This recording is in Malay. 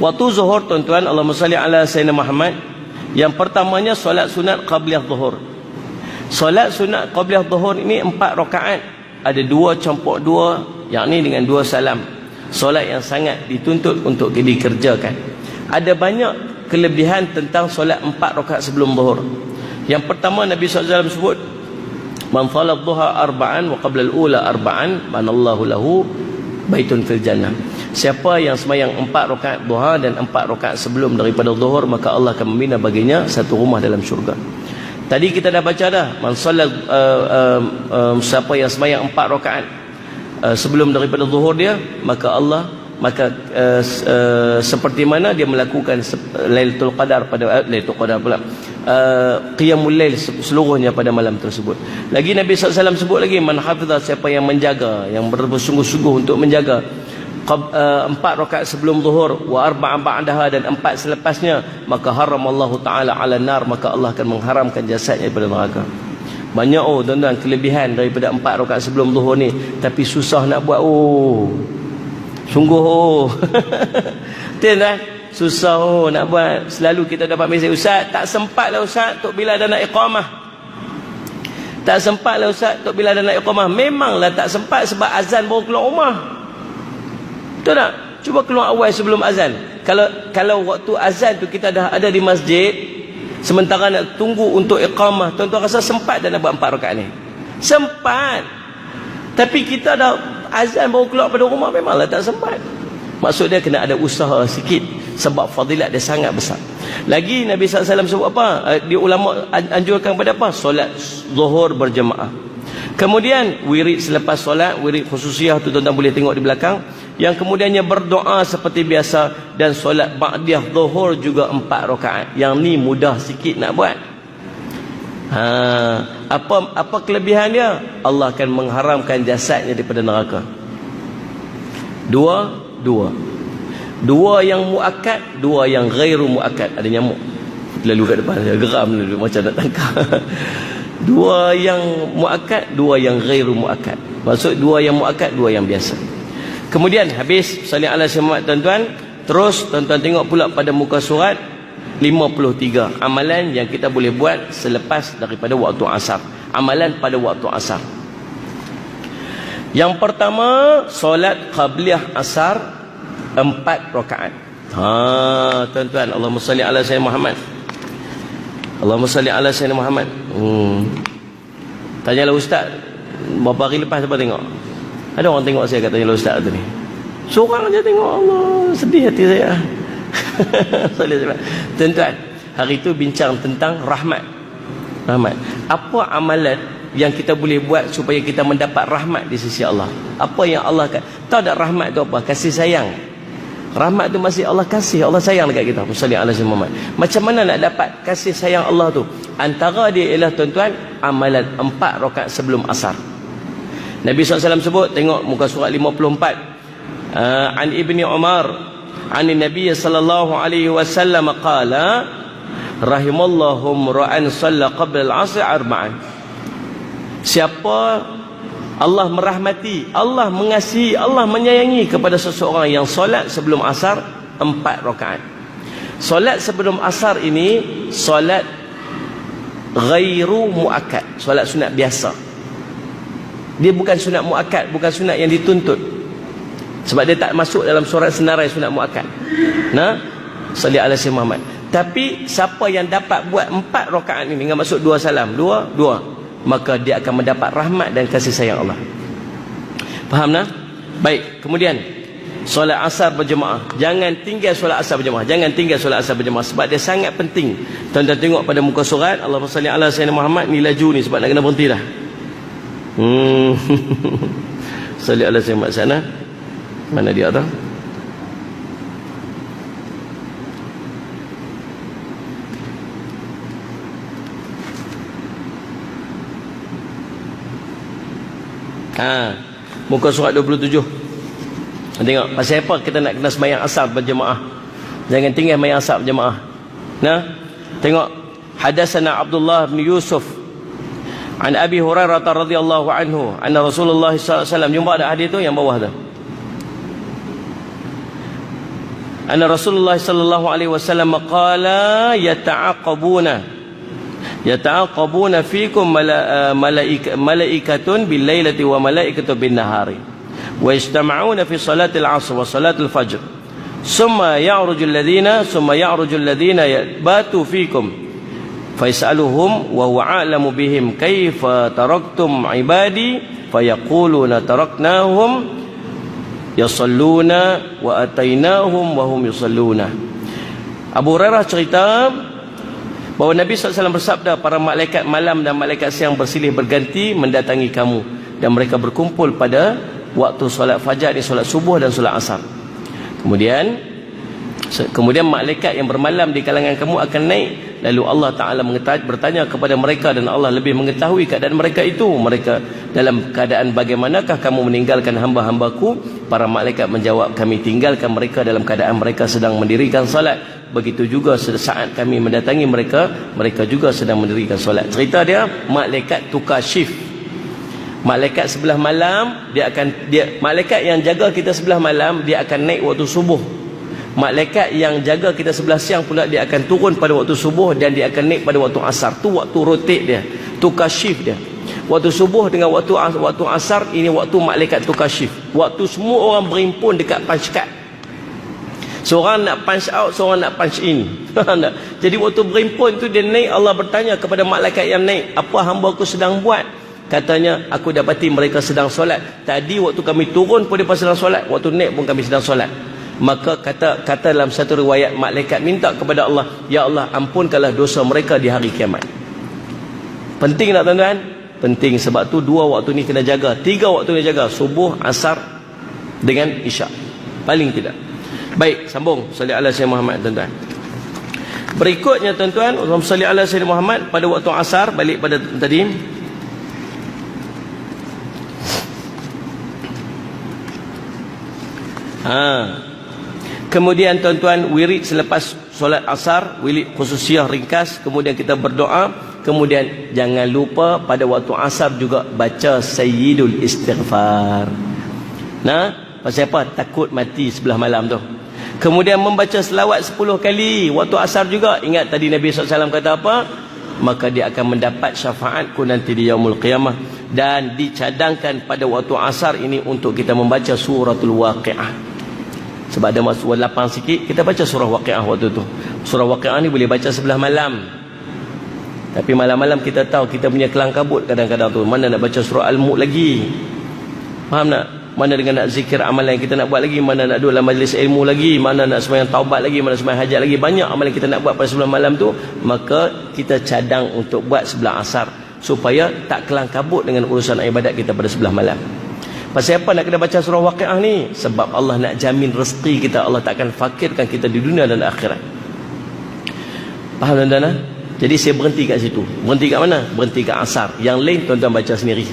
Waktu zuhur tuan-tuan, Allahumma salli ala Sayyidina Muhammad. Yang pertamanya solat sunat qabliyah zuhur. Solat sunat qabliyah zuhur ini 4 rakaat. Ada 2 campur 2, yakni dengan 2 salam. Solat yang sangat dituntut untuk dikerjakan. Ada banyak kelebihan tentang solat 4 rakaat sebelum zuhur. Yang pertama, Nabi SAW sebut, man salat duha arba'an wa qabla al-ula arba'an banallahu lahu baitun fil jannah. Siapa yang sembahyang 4 rakaat duha dan 4 rakaat sebelum daripada zuhur, maka Allah akan membina baginya satu rumah dalam syurga. Tadi kita dah baca dah, man salat siapa yang sembahyang 4 rakaat sebelum daripada zuhur dia, maka Allah seperti mana dia melakukan Lailatul Qadar pada Lailatul Qadar pula, qiyamul lail seluruhnya pada malam tersebut. Lagi Nabi SAW sebut lagi, man hafizah, siapa yang menjaga, yang bersungguh-sungguh untuk menjaga 4 rakaat sebelum zuhur, wa arba'an ba'daha, dan 4 selepasnya, maka haramallahu ta'ala 'ala nar, maka Allah akan mengharamkan jasadnya daripada neraka. Banyak tuan-tuan kelebihan daripada 4 rakaat sebelum zuhur ni, tapi susah nak buat. Sungguh tuan-tuan, susah nak buat. Selalu kita dapat mesej, ustaz tak sempat lah ustaz, tok bila dah nak iqamah. Tak sempat lah ustaz, tok bila dah nak iqamah. Memanglah tak sempat sebab azan baru keluar rumah. Betul tak? Cuba keluar awal sebelum azan. Kalau waktu azan tu kita dah ada di masjid, sementara nak tunggu untuk iqamah, tuan-tuan rasa sempat dah nak buat 4 rakaat ni? Sempat. Tapi kita dah azan baru keluar pada rumah, memanglah tak sempat. Maksud dia kena ada usaha sikit, sebab fadilat dia sangat besar. Lagi Nabi SAW sebut apa? Dia ulama anjurkan pada apa? Solat zuhur berjemaah. Kemudian wirid selepas solat, wirid khususiyah tu tuan-tuan boleh tengok di belakang. Yang kemudiannya berdoa seperti biasa, dan solat ba'diyah zuhur juga 4 rakaat. Yang ni mudah sikit nak buat. Apa kelebihan dia? Allah akan mengharamkan jasadnya daripada neraka. Dua yang muakkad, 2 yang ghairu muakkad. Ada nyamuk lalu kat depan, geram lalu macam nak tangkap. 2 yang muakkad, 2 yang ghairu muakkad. Maksud 2 yang muakkad, 2 yang biasa. Kemudian habis salli ala Muhammad tuan-tuan, terus tuan-tuan tengok pula pada muka surat 53 amalan yang kita boleh buat selepas daripada waktu asar. Amalan pada waktu asar. Yang pertama, solat qabliyah asar 4 rakaat. Tuan-tuan, Allahumma salli ala Sayyidina Muhammad. Allahumma salli ala Sayyidina Muhammad. Tanyalah ustaz, beberapa hari lepas siapa tengok? Ada orang tengok saya kat tanyalah ustaz tu ni. Seorang aja tengok, Allah, sedih hati saya. Tuan-tuan, hari itu bincang tentang rahmat. Apa amalan yang kita boleh buat supaya kita mendapat rahmat di sisi Allah? Apa yang Allah tahu tak rahmat tu apa? Kasih sayang. Rahmat tu masih Allah kasih, Allah sayang dekat kita. Salli ala Muhammad. Macam mana nak dapat kasih sayang Allah tu? Antara dia ialah tuan-tuan, amalan 4 rakaat sebelum asar. Nabi SAW sebut, tengok muka surat 54. An Ibni Umar an Nabi sallallahu alaihi wasallam qala rahimallahu ra'an shalla qabla al-'asr arba'an. Siapa Allah merahmati, Allah mengasihi, Allah menyayangi kepada seseorang yang solat sebelum asar 4 rakaat. Solat sebelum asar ini solat ghairu muakkad, solat sunat biasa. Dia bukan sunat muakkad, bukan sunat yang dituntut. Sebab dia tak masuk dalam surat senarai sunat muakkad. Salli ala Sayyidina Muhammad. Tapi siapa yang dapat buat 4 rakaat ini dengan maksud 2 salam, dua, maka dia akan mendapat rahmat dan kasih sayang Allah. Faham tak? Baik, kemudian solat asar berjemaah. Jangan tinggal solat asar berjemaah. Jangan tinggal solat asar berjemaah sebab dia sangat penting. Tuan-tuan tengok pada muka surat, Allahumma salli ala Sayyidina Muhammad, ni laju ni sebab nak kena berhenti dah. Salli ala Sayyidina Muhammad sana. Mana dia tu? Muka surat 27. Tengok pasal apa kita nak kena sembahyang asar berjemaah. Jangan tinggal sembahyang asar berjemaah. Tengok hadatsana Abdullah bin Yusuf an Abi Hurairah radhiyallahu anhu anna Rasulullah sallallahu alaihi wasallam. Jumpa ada hadis tu yang bawah tu. anna Rasulullah sallallahu alaihi wasallam qala yata'aqabuna fikum malaikatun bil lailati wa malaikatun bin nahari wa yajtama'una fi salatil 'asr wa salatil fajr summa ya'ruju alladhina batu fikum fayasaluhum wa huwa a'lamu bihim kaifa taraktum ibadi fayaquluna taraknahum yusalluna wa atainahum wa hum yusalluna. Abu Hurairah cerita bahawa Nabi SAW bersabda, para malaikat malam dan malaikat siang bersilih berganti mendatangi kamu dan mereka berkumpul pada waktu solat fajar, solat subuh dan solat asar. Kemudian malaikat yang bermalam di kalangan kamu akan naik, lalu Allah Ta'ala bertanya kepada mereka dan Allah lebih mengetahui keadaan mereka itu. Mereka dalam keadaan bagaimanakah kamu meninggalkan hamba-hambaku? Para malaikat menjawab, kami tinggalkan mereka dalam keadaan mereka sedang mendirikan salat. Begitu juga saat kami mendatangi mereka, mereka juga sedang mendirikan salat. Cerita dia, malaikat tukar shift. Malaikat sebelah malam, malaikat yang jaga kita sebelah malam, dia akan naik waktu subuh. Malaikat yang jaga kita sebelah siang pula, dia akan turun pada waktu subuh dan dia akan naik pada waktu asar. Tu waktu rotate dia, tukar shift dia. Waktu subuh dengan waktu asar, ini waktu malaikat tukar shift. Waktu semua orang berimpun dekat punch card. Seorang nak punch out, seorang nak punch in. Jadi waktu berimpun tu dia naik, Allah bertanya kepada malaikat yang naik, apa hamba aku sedang buat? Katanya, aku dapati mereka sedang solat. Tadi waktu kami turun pun mereka sedang solat, waktu naik pun kami sedang solat. Maka kata dalam satu riwayat, malaikat minta kepada Allah, ya Allah, ampunkanlah dosa mereka di hari kiamat. Penting tak tuan-tuan? Penting. Sebab tu 2 waktu ni kena jaga, 3 waktu ni jaga, subuh, asar dengan isyak, paling tidak. Baik, sambung. Salli ala Sayyidina Muhammad, tuan-tuan. Berikutnya tuan-tuan, salli ala Sayyidina Muhammad pada waktu asar. Balik pada tadi, kemudian tuan-tuan, wirid selepas solat asar, wirid khususiyah ringkas. Kemudian kita berdoa. Kemudian jangan lupa pada waktu asar juga baca Sayyidul Istighfar. Pasal apa? Takut mati sebelah malam tu. Kemudian membaca selawat 10 kali waktu asar juga. Ingat tadi Nabi SAW kata apa? Maka dia akan mendapat syafaatku nanti di yaumul qiyamah. Dan dicadangkan pada waktu asar ini untuk kita membaca suratul Waqi'ah. Sebab ada masuk lapang sikit, kita baca surah Waqi'ah waktu tu. Surah Waqi'ah ni boleh baca sebelah malam. Tapi malam-malam kita tahu kita punya kelang kabut kadang-kadang tu. Mana nak baca surah Al-Mulk lagi? Faham tak? Mana dengan nak zikir amalan yang kita nak buat lagi? Mana nak duduk dalam majlis ilmu lagi? Mana nak sembahyang taubat lagi? Mana sembahyang hajat lagi? Banyak amalan kita nak buat pada sebelah malam tu. Maka kita cadang untuk buat sebelah asar, supaya tak kelang kabut dengan urusan ibadat kita pada sebelah malam. Pasal apa nak kena baca surah Waqi'ah ni? Sebab Allah nak jamin rezeki kita. Allah tak akan fakirkan kita di dunia dan akhirat. Faham tuan-tuan? Jadi saya berhenti kat situ. Berhenti kat mana? Berhenti kat asar. Yang lain tuan-tuan baca sendiri.